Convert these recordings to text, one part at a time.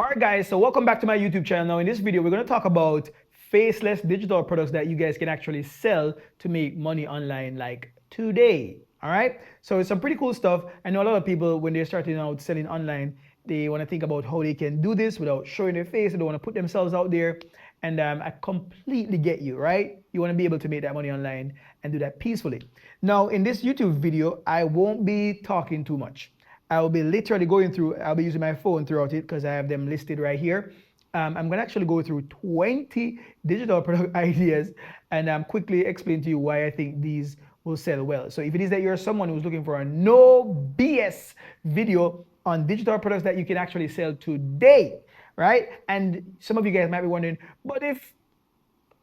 Alright guys, so welcome back to my YouTube channel. Now in this video, we're going to talk about faceless digital products that you guys can actually sell to make money online like today. Alright, so it's some pretty cool stuff. I know a lot of people, when they're starting out selling online, they want to think about how they can do this without showing their face. They don't want to put themselves out there. And I completely get you, right? You want to be able to make that money online and do that peacefully. Now in this YouTube video, I won't be talking too much. I'll be literally going through, I'll be using my phone throughout it because I have them listed right here. I'm going to actually go through 20 digital product ideas and quickly explain to you why I think these will sell well. So if it is that you're someone who's looking for a no BS video on digital products that you can actually sell today, right? And some of you guys might be wondering, but if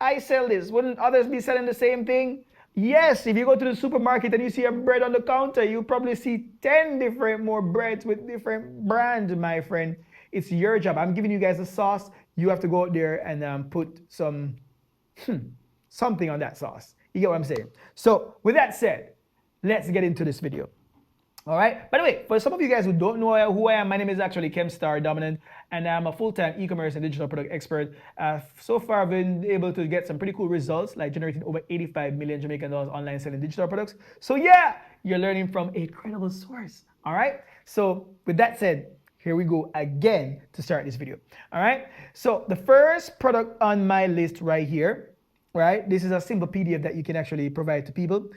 I sell this, wouldn't others be selling the same thing? Yes, if you go to the supermarket and you see a bread on the counter, you probably see 10 different more breads with different brands, my friend. It's your job. I'm giving you guys the sauce. You have to go out there and put some something on that sauce. You get what I'm saying? So with that said, let's get into this video. All right. By the way, for some of you guys who don't know who I am, my name is actually Kemstar Dominant, and I'm a full-time e-commerce and digital product expert. So far, I've been able to get some pretty cool results, like generating over 85 million Jamaican dollars online selling digital products. So yeah, you're learning from a credible source. All right. So with that said, here we go again to start this video. All right. So the first product on my list right here, right? This is a simple PDF that you can actually provide to people.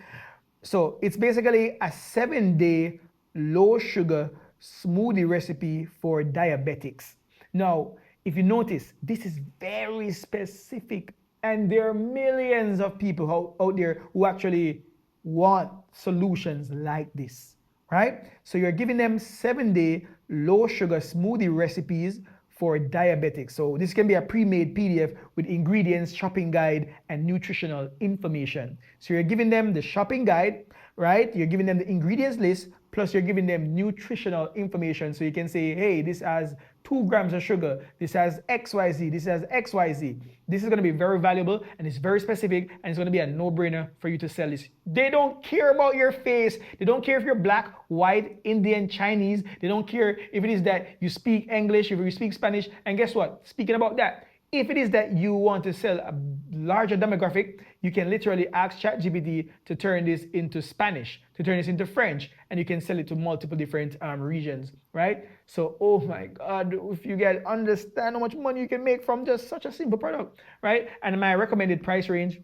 So it's basically a 7-day low sugar smoothie recipe for diabetics. Now, if you notice, this is very specific and there are millions of people out there who actually want solutions like this, right? So you're giving them 7-day low sugar smoothie recipes for diabetics. So this can be a pre-made PDF with ingredients, shopping guide, and nutritional information. So you're giving them the shopping guide, right? You're giving them the ingredients list, plus you're giving them nutritional information. So you can say, hey, this has 2 grams of sugar, this has XYZ, this has XYZ. This is gonna be very valuable and it's very specific and it's gonna be a no-brainer for you to sell this. They don't care about your face. They don't care if you're black, white, Indian, Chinese. They don't care if it is that you speak English, if you speak Spanish. And guess what? Speaking about that, if it is that you want to sell a larger demographic, you can literally ask ChatGPT to turn this into Spanish, to turn this into French, and you can sell it to multiple different regions, right? So, oh my God, if you guys understand how much money you can make from just such a simple product, right? And my recommended price range,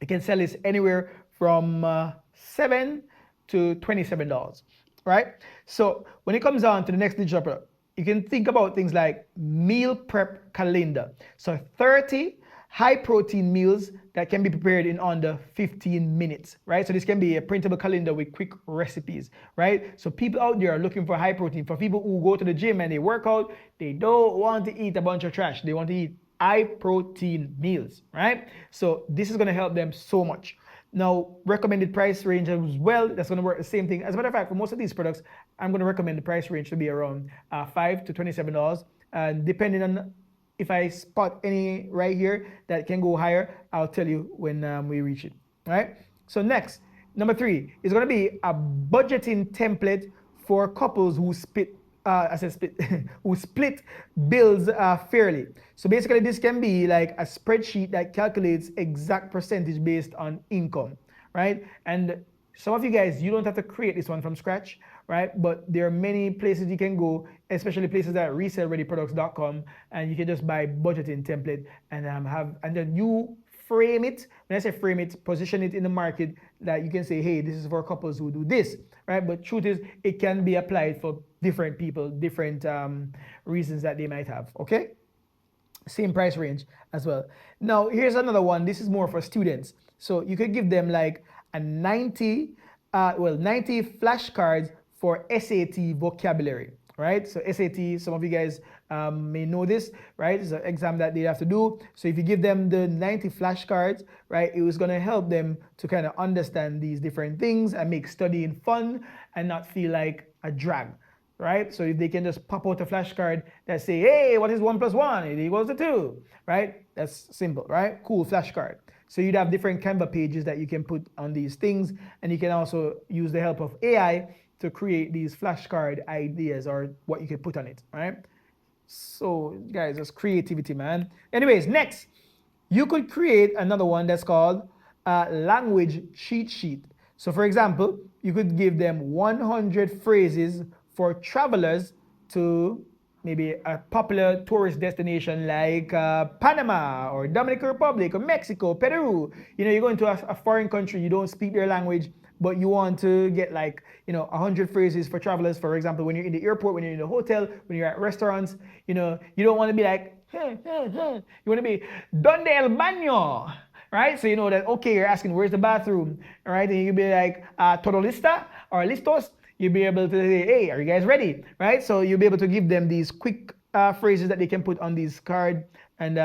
you can sell this anywhere from $7 to $27, right? So when it comes down to the next digital product, you can think about things like meal prep calendar. So 30 high protein meals that can be prepared in under 15 minutes, right? So this can be a printable calendar with quick recipes, right? So people out there are looking for high protein. For people who go to the gym and they work out, they don't want to eat a bunch of trash. They want to eat high protein meals, right? So this is going to help them so much. Now, recommended price range as well, that's going to work the same thing. As a matter of fact, for most of these products, I'm going to recommend the price range to be around $5 to $27. And depending on if I spot any right here that can go higher, I'll tell you when we reach it, right? So next, number 3 is going to be a budgeting template for couples who who split bills fairly. So basically this can be like a spreadsheet that calculates exact percentage based on income, right? And some of you guys, you don't have to create this one from scratch, right? But there are many places you can go, especially places like resellreadyproducts.com, and you can just buy budgeting template and then you frame it. When I say frame it, position it in the market that you can say, hey, this is for couples who do this, right? But truth is, it can be applied for different people, different reasons that they might have, okay? Same price range as well. Now, here's another one. This is more for students. So you could give them like a 90 flashcards for SAT vocabulary, right? So SAT, some of you guys may know this, right? It's an exam that they have to do. So if you give them the 90 flashcards, right, it was going to help them to kind of understand these different things and make studying fun and not feel like a drag, right? So if they can just pop out a flashcard that say, hey, what is 1 plus 1? It equals to 2, right? That's simple, right? Cool flashcard. So you'd have different Canva pages that you can put on these things, and you can also use the help of AI to create these flashcard ideas or what you can put on it, right? So, guys, that's creativity, man. Anyways, next, you could create another one that's called a language cheat sheet. So, for example, you could give them 100 phrases for travelers to maybe a popular tourist destination like Panama or Dominican Republic or Mexico, Peru. You know, you're going to a foreign country, you don't speak their language, but you want to get like, 100 phrases for travelers. For example, when you're in the airport, when you're in the hotel, when you're at restaurants, you don't want to be like, hey, hey, hey. You want to be, donde el baño? Right? So you know that, okay, you're asking, where's the bathroom? All right? And you'll be like, todo lista or listos? You'll be able to say, hey, are you guys ready? Right? So you'll be able to give them these quick phrases that they can put on this card and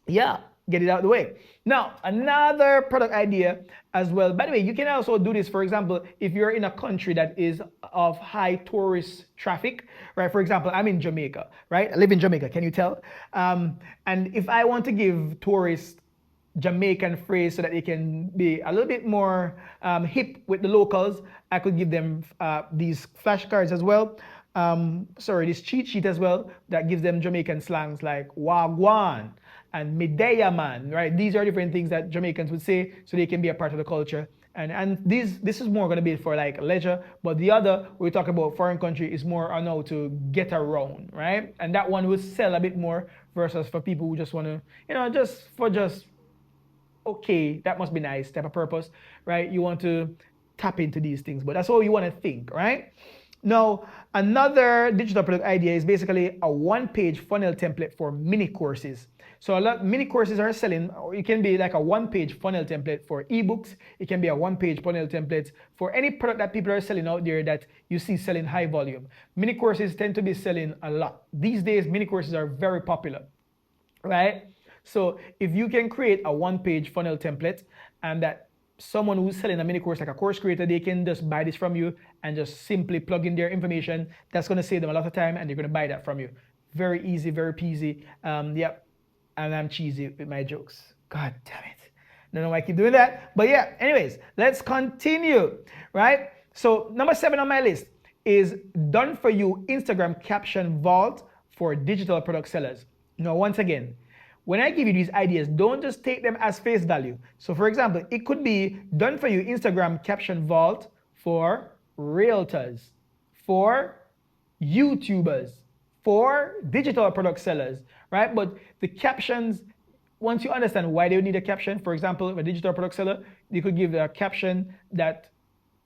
yeah, get it out of the way. Now, another product idea as well. By the way, you can also do this, for example, if you're in a country that is of high tourist traffic, right? For example, I'm in Jamaica, right? I live in Jamaica, can you tell? And if I want to give tourists Jamaican phrase so that they can be a little bit more hip with the locals, I could give them these flashcards as well. This cheat sheet as well that gives them Jamaican slangs like wagwan and medea man, right? These are different things that Jamaicans would say so they can be a part of the culture. And this is more going to be for like leisure, but the other we talk about foreign country is more on how to get around, right? And that one will sell a bit more versus for people who just want to, just okay, that must be nice type of purpose, right? You want to tap into these things, but that's all you want to think, right? Now, another digital product idea is basically a one-page funnel template for mini courses. So a lot mini courses are selling, or it can be like a one-page funnel template for ebooks. It can be a one-page funnel template for any product that people are selling out there that you see selling high volume. Mini courses tend to be selling a lot. These days, mini courses are very popular, right? So if you can create a one-page funnel template and that someone who's selling a mini course like a course creator, they can just buy this from you and just simply plug in their information, that's going to save them a lot of time and they're going to buy that from you. Very easy, very peasy. Yep. And I'm cheesy with my jokes. God damn it. Don't know why I keep doing that. But yeah, anyways, let's continue, right? So number 7 on my list is done for you Instagram caption vault for digital product sellers. Now, once again, when I give you these ideas, don't just take them as face value. So for example, it could be done for you Instagram caption vault for realtors, for YouTubers, for digital product sellers, right? But the captions, once you understand why they need a caption, for example, a digital product seller, you could give a caption that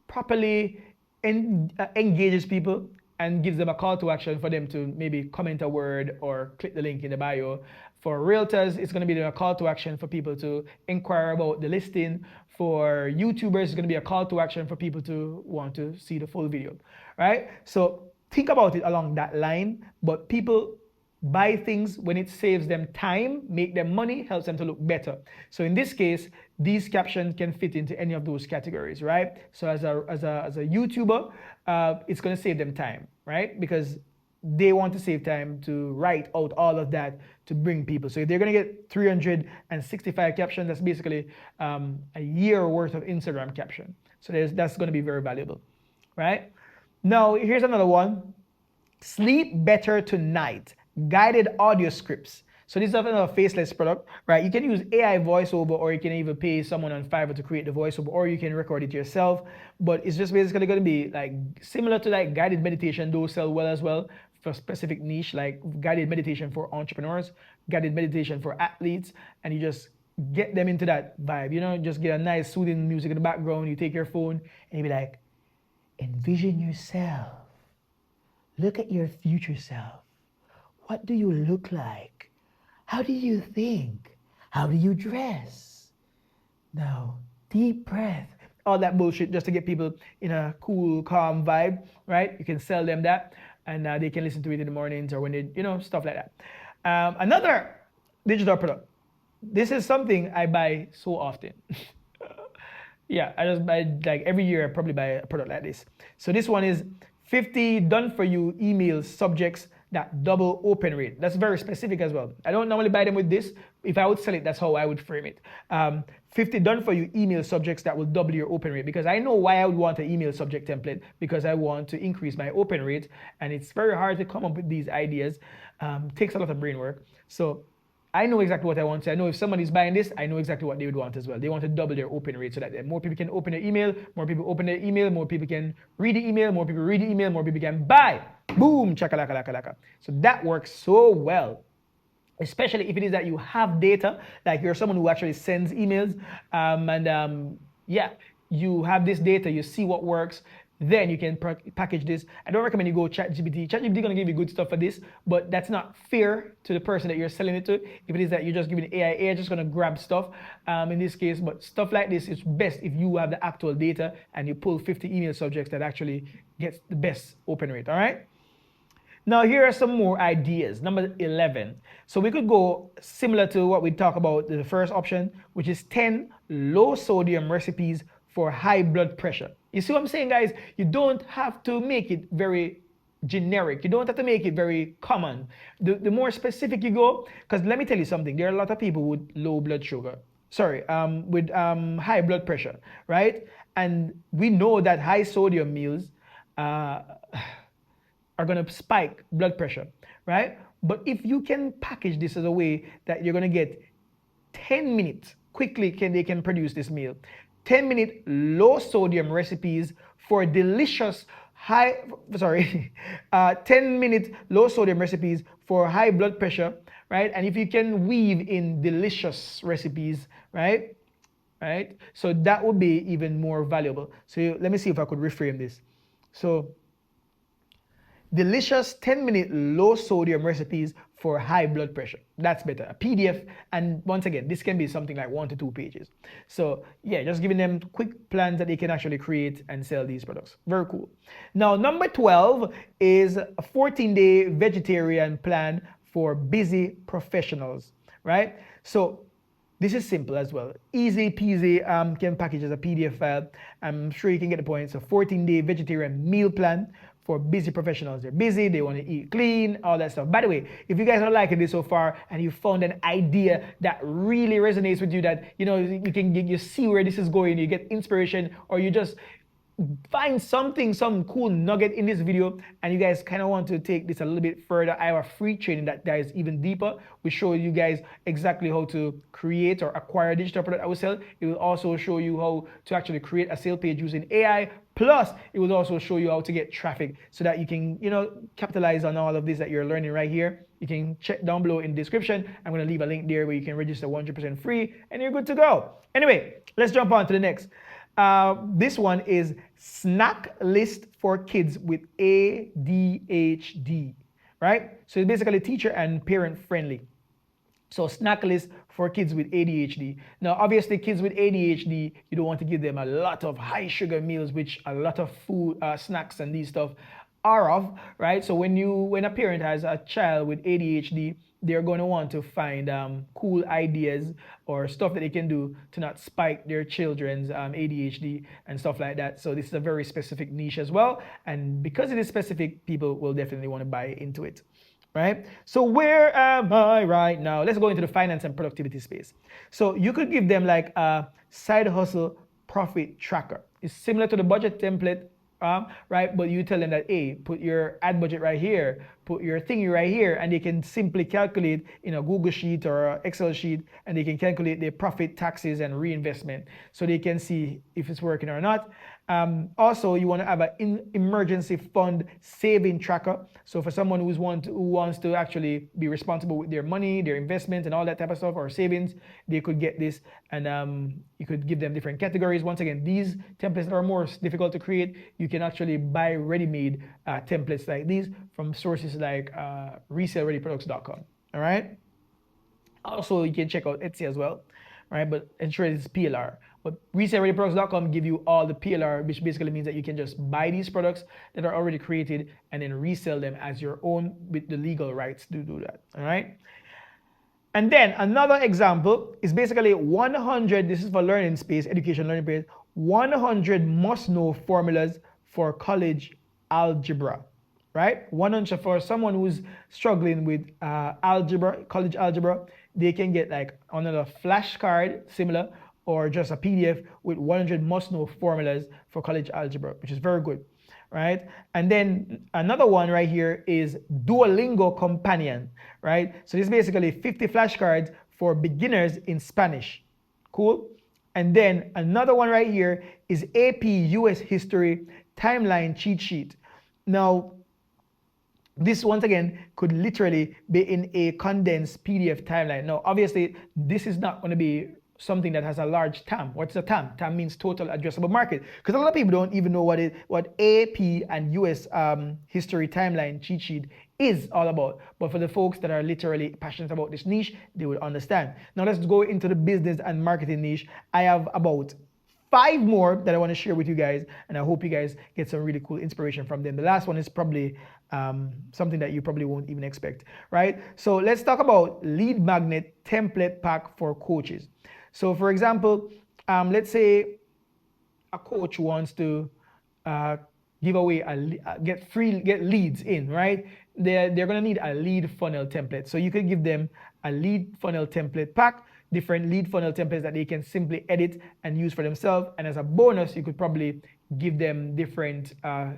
properly engages people and gives them a call to action for them to maybe comment a word or click the link in the bio. For realtors, it's going to be a call to action for people to inquire about the listing. For YouTubers, it's going to be a call to action for people to want to see the full video, right? So think about it along that line, but people buy things when it saves them time, make them money, helps them to look better. So in this case, these captions can fit into any of those categories, right? So as a YouTuber, it's going to save them time, right? Because they want to save time to write out all of that to bring people. So if they're going to get 365 captions, that's basically a year worth of Instagram caption. So that's going to be very valuable, right? Now, here's another one. Sleep better tonight. Guided audio scripts. So this is another Faceless product, right? You can use AI voiceover, or you can even pay someone on Fiverr to create the voiceover, or you can record it yourself. But it's just basically going to be like similar to like guided meditation. Those sell well as well for specific niche, like guided meditation for entrepreneurs, guided meditation for athletes, and you just get them into that vibe. Just get a nice soothing music in the background. You take your phone and you be like, envision yourself. Look at your future self. What do you look like? How do you think? How do you dress? Now, deep breath. All that bullshit just to get people in a cool, calm vibe, right? You can sell them that and they can listen to it in the mornings or when they, stuff like that. Another digital product. This is something I buy so often. Yeah, I just buy, like every year I probably buy a product like this. So this one is 50 done for you email subjects that double open rate. That's very specific as well. I don't normally buy them with this. If I would sell it, that's how I would frame it. 50 done for you email subjects that will double your open rate, because I know why I would want an email subject template, because I want to increase my open rate, and it's very hard to come up with these ideas. Takes a lot of brain work. So I know exactly what I want. So I know if somebody's buying this, I know exactly what they would want as well. They want to double their open rate so that more people can open their email, more people open their email, more people can read the email, more people read the email, more people can buy. Boom, chakalaka laka laka. So that works so well. Especially if it is that you have data, like you're someone who actually sends emails, yeah, you have this data, you see what works, then you can package this. I don't recommend you go ChatGPT. ChatGPT is going to give you good stuff for this, but that's not fair to the person that you're selling it to. If it is that you're just giving AI is just going to grab stuff in this case, but stuff like this is best if you have the actual data and you pull 50 email subjects that actually gets the best open rate, all right? Now, here are some more ideas. Number 11. So we could go similar to what we talked about the first option, which is 10 low sodium recipes for high blood pressure. You see what I'm saying, guys? You don't have to make it very generic. You don't have to make it very common. The more specific you go, because let me tell you something, there are a lot of people with low blood sugar. Sorry, with high blood pressure, right? And we know that high sodium meals are going to spike blood pressure, right? But if you can package this as a way that you're going to get 10 minutes, quickly they can produce this meal. 10-minute low sodium recipes for delicious 10-minute low sodium recipes for high blood pressure, right? And if you can weave in delicious recipes, right? So that would be even more valuable. So let me see if I could reframe this. So delicious 10-minute low sodium recipes for high blood pressure. That's better. A PDF, and once again, this can be something like 1 to 2 pages. So yeah, just giving them quick plans that they can actually create and sell these products. Very cool. Now, number 12 is a 14-day vegetarian plan for busy professionals, right? So this is simple as well. Easy peasy, can package as a PDF file. I'm sure you can get the point. So 14-day vegetarian meal plan for busy professionals. They're busy, they want to eat clean, all that stuff. By the way, if you guys are liking this so far and you found an idea that really resonates with you, that you see where this is going, you get inspiration, or you just find some cool nugget in this video, and you guys kind of want to take this a little bit further, I have a free training that dives even deeper. We show you guys exactly how to create or acquire a digital product that we sell. It will also show you how to actually create a sale page using AI. Plus, it will also show you how to get traffic so that you can, capitalize on all of this that you're learning right here. You can check down below in the description. I'm going to leave a link there where you can register 100% free, and you're good to go. Anyway, let's jump on to the next. This one is snack list for kids with ADHD, right? So it's basically teacher and parent friendly. So snack list for kids with ADHD. Now, obviously, kids with ADHD, you don't want to give them a lot of high sugar meals, which a lot of food, snacks and these stuff are of, right? So when a parent has a child with ADHD, they're going to want to find cool ideas or stuff that they can do to not spike their children's ADHD and stuff like that. So this is a very specific niche as well. And because it is specific, people will definitely want to buy into it, right? So where am I right now? Let's go into the finance and productivity space. So you could give them like a side hustle profit tracker. It's similar to the budget template, right? But you tell them that, hey, put your ad budget right here, put your thingy right here, and they can simply calculate in a Google sheet or an Excel sheet, and they can calculate their profit, taxes, and reinvestment, so they can see if it's working or not. Also, you want to have an emergency fund saving tracker. So for someone who wants to actually be responsible with their money, their investment, and all that type of stuff, or savings, they could get this, and you could give them different categories. Once again, these templates are more difficult to create. You can actually buy ready-made templates like these from sources like resalereadyproducts.com. All right. Also, you can check out Etsy as well, right? But ensure it's PLR. But resalereadyproducts.com give you all the PLR, which basically means that you can just buy these products that are already created and then resell them as your own with the legal rights to do that. All right. And then another example is basically 100. This is for learning space, education learning space. 100 must-know formulas for college algebra. right? 100 for someone who's struggling with algebra, college algebra, they can get like another flashcard similar or just a PDF with 100 must-know formulas for college algebra, which is very good, right? And then another one right here is Duolingo Companion, right? So this is basically 50 flashcards for beginners in Spanish. Cool? And then another one right here is AP US History Timeline Cheat Sheet. Now, this once again could literally be in a condensed PDF timeline. Now, obviously, this is not going to be something that has a large TAM. What's a TAM? TAM means total addressable market. Because a lot of people don't even know what AP and US history timeline cheat sheet is all about. But for the folks that are literally passionate about this niche, they will understand. Now let's go into the business and marketing niche. I have about 5 more that I want to share with you guys, and I hope you guys get some really cool inspiration from them. The last one is probably something that you probably won't even expect, right? So let's talk about lead magnet template pack for coaches. So for example, let's say a coach wants to give away get leads in, right? They're gonna need a lead funnel template. So you could give them a lead funnel template pack, different lead funnel templates that they can simply edit and use for themselves. And as a bonus, you could probably give them different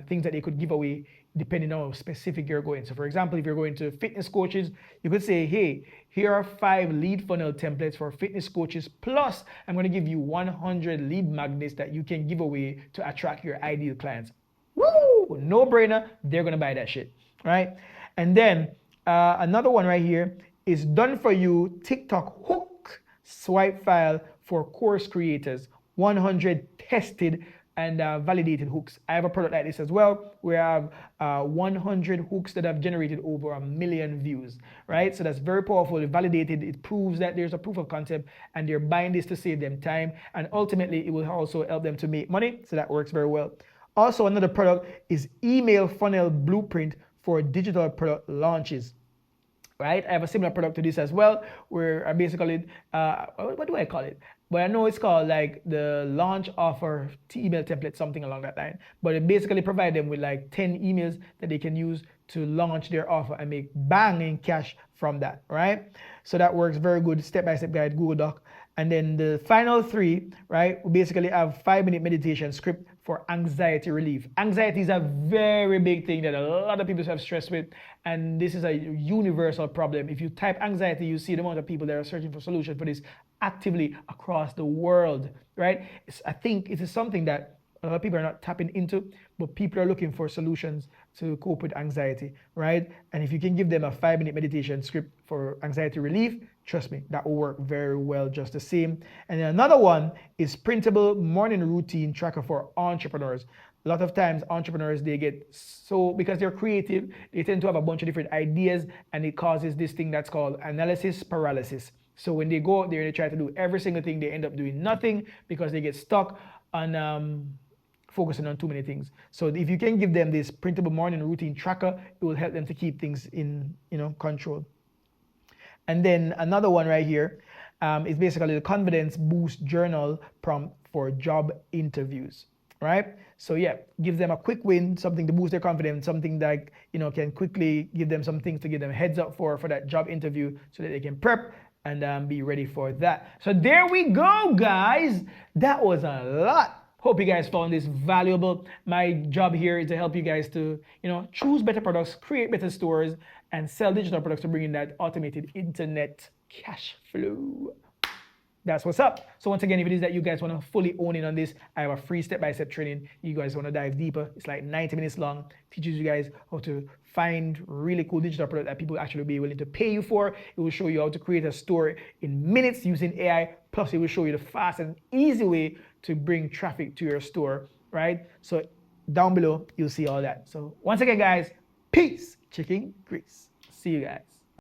things that they could give away depending on how specific you're going. So for example, if you're going to fitness coaches, you could say, hey, here are 5 lead funnel templates for fitness coaches, plus I'm going to give you 100 lead magnets that you can give away to attract your ideal clients. Woo! No brainer, they're going to buy that shit, right? And then another one right here is done for you TikTok hook swipe file for course creators, 100 tested and validated hooks. I have a product like this as well, where I have 100 hooks that have generated over 1 million views, right? So that's very powerful. It's validated. It proves that there's a proof of concept, and they're buying this to save them time, and ultimately it will also help them to make money. So that works very well. Also, another product is email funnel blueprint for digital product launches. Right, I have a similar product to this as well, where I basically, what do I call it? But I know it's called like the launch offer email template, something along that line. But it basically provides them with like 10 emails that they can use to launch their offer and make banging cash from that, right? So that works very good, step-by-step guide, Google Doc. And then the final 3, right, we basically have 5-minute meditation script for anxiety relief. Anxiety is a very big thing that a lot of people have stress with, and this is a universal problem. If you type anxiety, you see the amount of people that are searching for solutions for this actively across the world, right? I think it is something that a lot of people are not tapping into, but people are looking for solutions to cope with anxiety, right? And if you can give them a 5-minute meditation script for anxiety relief, trust me, that will work very well just the same. And then another one is printable morning routine tracker for entrepreneurs. A lot of times entrepreneurs, they get so, because they're creative, they tend to have a bunch of different ideas, and it causes this thing that's called analysis paralysis. So when they go out there and they try to do every single thing, they end up doing nothing because they get stuck on focusing on too many things. So if you can give them this printable morning routine tracker, it will help them to keep things in control. And then another one right here is basically the confidence boost journal prompt for job interviews, right? So yeah, give them a quick win, something to boost their confidence, something that can quickly give them some things to give them heads up for that job interview, so that they can prep and be ready for that. So there we go, guys. That was a lot. Hope you guys found this valuable. My job here is to help you guys to, choose better products, create better stores, and sell digital products to bring in that automated internet cash flow. That's what's up. So once again, if it is that you guys want to fully own in on this, I have a free step-by-step training. You guys want to dive deeper. It's like 90 minutes long. Teaches you guys how to find really cool digital product that people actually be willing to pay you for. It will show you how to create a store in minutes using AI. Plus, it will show you the fast and easy way to bring traffic to your store, right? So down below, you'll see all that. So once again, guys, peace, chicken grease. See you guys.